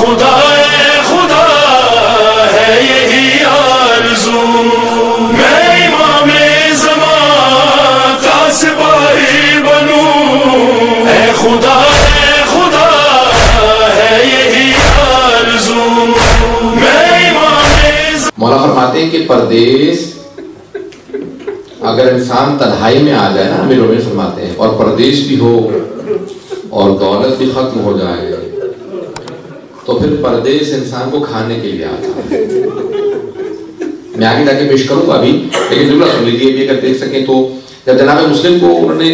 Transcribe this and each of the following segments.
خدا ہے یہی آرزو، میں امام زمان کا سپاہی بنوں، اے خدا ہے یہی آرزو، میں امام۔ مولا فرماتے ہیں کہ پردیس اگر انسان تنہائی میں آ جائے نا، امیر المومنین فرماتے ہیں، اور پردیس بھی ہو اور دولت بھی ختم ہو جائے، تو پھر پردیس انسان کو کھانے کے لیے آتا ہے۔ میں آگے جا کے پیش کروں گا ابھی، لیکن ضرور سن لیجیے بھی، اگر دیکھ سکیں تو جب جناب مسلم کو انہوں نے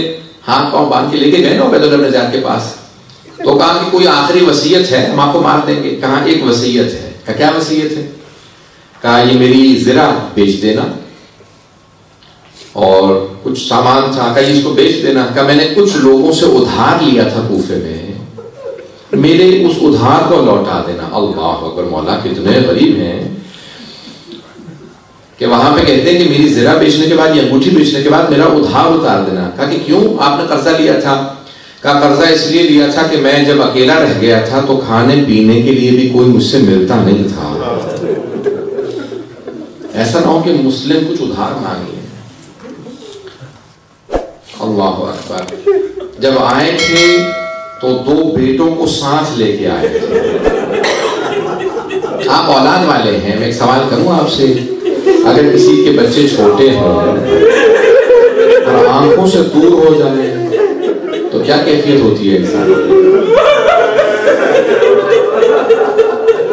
ہاتھ پاؤں باندھ کے لے کے گئے نا عبید اللہ بن زیاد کے پاس، تو کہا کہ کوئی آخری وصیت ہے، ہم آپ کو مار دیں گے۔ کہا ایک وصیت ہے۔ کہا کیا وصیت ہے؟ کہا یہ میری زرع بیچ دینا، اور کچھ سامان تھا، کہا اس کو بیچ دینا۔ کہا میں نے کچھ لوگوں سے ادھار لیا تھا کوفے میں، میرے اس ادھار کو لوٹا دینا۔ اللہ اکبر، مولا کتنے غریب ہیں کہ وہاں پہ کہتے ہیں کہ میری زرع بیچنے کے بعد، یہ انگوٹھی بیچنے کے بعد میرا ادھار اتار دینا۔ کہا کہ کیوں آپ نے قرضہ لیا تھا؟ کہا قرضہ اس لیے لیا تھا کہ میں جب اکیلا رہ گیا تھا تو کھانے پینے کے لیے بھی کوئی مجھ سے ملتا نہیں تھا، ایسا نہ ہو کہ مسلم کچھ ادھار مانگے۔ اللہ اکبر۔ جب آئے تھے تو 2 بیٹوں کو ساتھ لے کے آئے تھے۔ آپ اولاد والے ہیں، میں ایک سوال کروں آپ سے، اگر کسی کے بچے چھوٹے ہوں اور آنکھوں سے دور ہو جائے تو کیا کیفیت ہوتی ہے انسان کی؟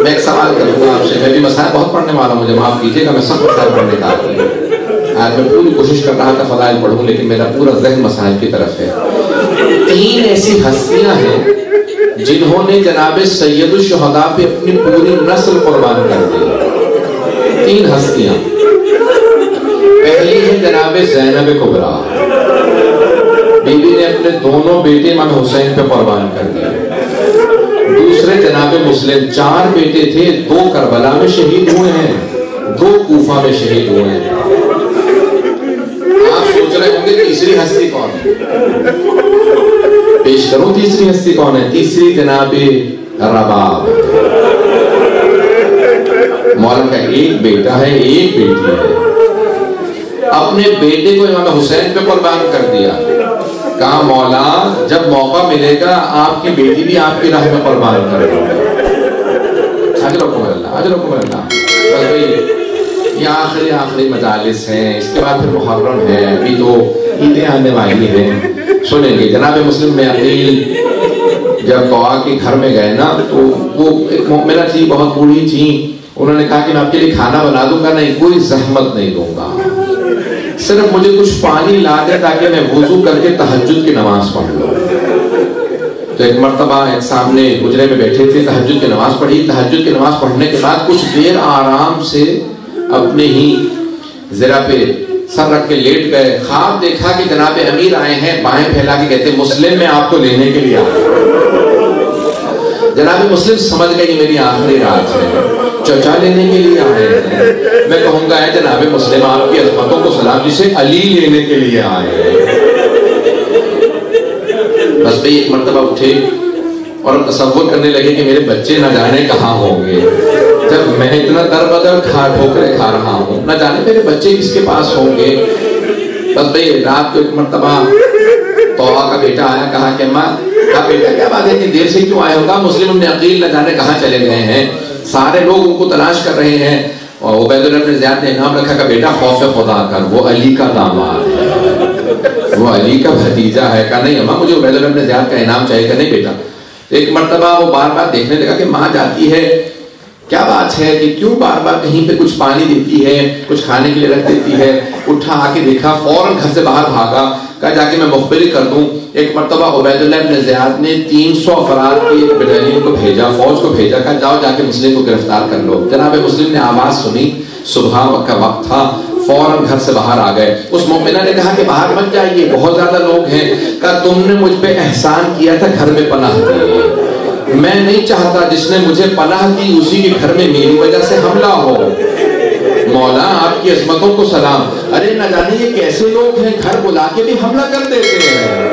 میں ایک سوال کروں گا آپ سے، میں بھی مسائل بہت پڑھنے والا ہوں، مجھے معاف کیجیے گا، میں سب مسائل پڑھنے کا آتی ہوں۔ آج میں پوری کوشش کر رہا تھا فضائل پڑھوں، لیکن میرا پورا ذہن مسائل کی طرف ہے۔ 3 ایسی ہستیاں ہیں جنہوں نے جناب سید الشہداء پہ اپنی پوری نسل قربان کر دی۔ 3 ہستیاں۔ پہلی ہے جناب زینب کبریٰ، بی بی نے اپنے دونوں بیٹے امام حسین پہ قربان کر دیے۔ دوسرے جناب مسلم، 4 بیٹے تھے، 2 کربلا میں شہید ہوئے ہیں، 2 کوفہ میں شہید ہوئے ہیں۔ آپ سوچ رہے ہوں گے تیسری ہستی کون ہے؟ پیش کروں تیسری ہستی کون ہے؟ تیسری جناب رباب۔ مولا کا ایک بیٹا ہے، ایک بیٹی ہے، اپنے بیٹے کو امام حسین پہ قربان کر دیا۔ کہا مولا جب موقع ملے گا آپ کی بیٹی بھی آپ کی راہ میں قربان کر دوں گا۔ اجرکم اللہ، اجرکم اللہ۔ بس بھئی یہ آخری مجالس ہیں، اس کے بعد پھر محرم ہے، ابھی تو عیدیں آنے والی ہیں۔ سنیں گے جناب مسلم میں عقیل جب دعا کے گھر میں گئے نا، تو وہ ایک مومنہ تھی، بہت بوڑھی تھی، انہوں نے کہا کہ میں آپ کے لیے کھانا بنا دوں گا، نہیں کوئی زحمت نہیں دوں گا، صرف مجھے کچھ پانی لا دے تاکہ میں وضو کر کے تہجد کی نماز پڑھ لوں۔ تو ایک مرتبہ ایک سامنے حجرے میں بیٹھے تھے، تہجد کی نماز پڑھی، تہجد کی نماز پڑھنے کے بعد کچھ دیر آرام سے اپنے ہی زرہ پہ سر رکھ کے لیٹ گئے۔ خواب دیکھا کہ جناب امیر آئے ہیں، بائیں پھیلا کے کہتے مسلم میں آپ کو لینے کے لیے آیا۔ جناب مسلم سمجھ گئے کہ میری آخری رات ہے، چچا لینے کے لیے آئے ہیں۔ میں کہوں گا اے جناب مسلم آپ کی عظمتوں کو سلام، جسے علی لینے کے لیے آئے ہیں۔ بس بھئی ایک مرتبہ اٹھے اور تصور کرنے لگے کہ میرے بچے نہ جانے کہاں ہوں گے، جب میں اتنا در بدر ٹھوکریں کھا رہا ہوں، نہ جانے میرے بچے کس کے پاس ہوں گے۔ بس بھئی رات کو ایک مرتبہ توحا کا بیٹا آیا، کہا کہ ماں، کہا بیٹا کیا بات ہے کہ دیر سے کیوں آئے ہوگا؟ مسلم ابن عقیل نہ جانے کہاں چلے گئے ہیں، سارے لوگ ان کو تلاش کر رہے ہیں۔ اور عبید اللہ بن زیاد نے انعام رکھا کہ بیٹا خوف خدا کر، وہ علی کا داماد ہے، وہ علی کا بھتیجا ہے۔ کہا نہیں اماں مجھے عبید اللہ بن زیاد کا انعام چاہیے۔ کہ نہیں بیٹا۔ ایک مرتبہ وہ بار بار دیکھنے لگا کہ ماں جاتی ہے، کیا بات ہے کہ کیوں بار بار کہیں پہ کچھ پانی دیتی ہے، کچھ کھانے کے لیے رکھ دیتی ہے۔ اٹھا آ کے دیکھا، فوراً گھر سے باہر بھاگا، کہا جا کے میں مخبری کر دوں۔ ایک مرتبہ عبید اللہ بن زیاد نے 300 افراد کی ایک بٹالین کو بھیجا، فوج کو بھیجا، کہا جاؤ جا کے مسلم کو گرفتار کر لو۔ جناب مسلم نے آواز سنی، صبح کا وقت تھا، فوراً گھر سے باہر آ گئے۔ اس مومنہ نے کہا کہ باہر مت جائیے، بہت زیادہ لوگ ہیں۔ کہا تم نے مجھ پہ احسان کیا تھا، گھر میں پناہ دی، میں نہیں چاہتا جس نے مجھے پناہ دی اسی کے گھر میں میری وجہ سے حملہ ہو۔ مولا آپ کی عظمتوں کو سلام۔ ارے نہ جانے یہ کیسے لوگ ہیں، گھر بلا کے بھی حملہ کر دیتے ہیں۔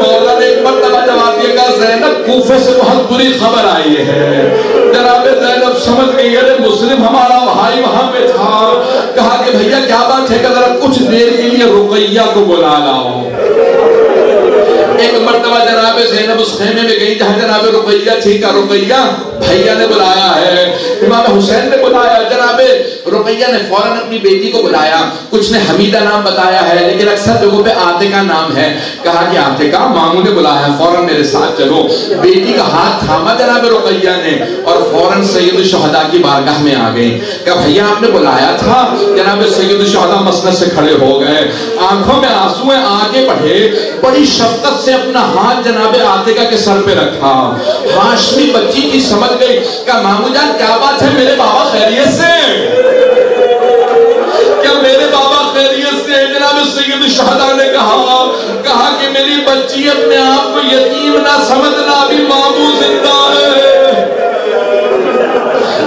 مولا نے ایک مرتبہ جواب دیا کہ زینب کوفے سے بہت بری خبر آئی ہے. جناب زینب سمجھ گئی ارے مسلم ہمارا بھائی وہاں پہ تھا. کہا کہ بھیا کیا بات ہے کہ ذرا کچھ دیر کے لیے رقیہ کو بلا لاؤ. ایک مرتبہ جناب زینب اس خیمے میں گئی جہاں جناب رقیہ تھی. کا رقیہ بھیا نے بلایا ہے, امام حسین نے بلایا. جناب رقیہ نے فوراً اپنی بیٹی کو بلایا. کچھ نے حمیدہ نام بتایا ہے لیکن اکثر جگہوں پہ عاتقہ نام ہے. کہا کہ عاتقہ ماموں نے بلایا فوراً میرے ساتھ چلو. بیٹی کا ہاتھ تھاما جناب رقیہ نے اور فوراً سید الشہداء کی بارگاہ میں آ گئی. کہا بھیا آپ نے بلایا تھا. جناب سید الشہداء مسند سے کھڑے ہو گئے, آنکھوں میں آنسو ہیں, آگے بڑھے, بڑی شفقت سے اپنا ہاتھ جناب عاتقہ کے سر پہ رکھا. ہاشمی بچی کی سمجھ گئی. کہا مامو جان کیا بات ہے, میرے بابا خیریت سے, کیا میرے بابا خیریت سے؟ جناب سید الشہداء نے کہا کہ میری بچی اپنے آپ کو یتیم نہ سمجھنا, ابھی مامو زندہ ہے,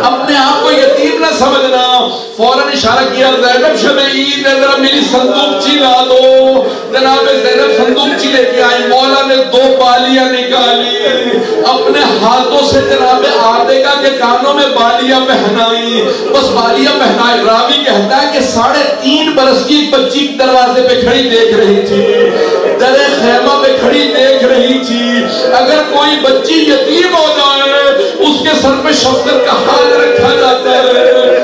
اپنے آپ کو یتیم نہ سمجھنا. فوراً اشارہ کیا زینب شب عید ہے ذرا میری صندوقچی لا دو. جناب زینب صندوقچی لے کے آئی. مولا نے 2 بالیاں نکالی, اپنے ہاتھوں سے جناب عاتقہ کے کانوں میں بالیاں پہنائی. بس بالیاں پہنائی. راوی کہتا ہے کہ 3.5 برس کی ایک بچی دروازے پہ کھڑی دیکھ رہی تھی, درے خیمہ پہ کھڑی دیکھ رہی تھی. اگر کوئی بچی یتیم ہو جائے اس کے سر پہ شفقت کا ہاتھ رکھا جاتا ہے.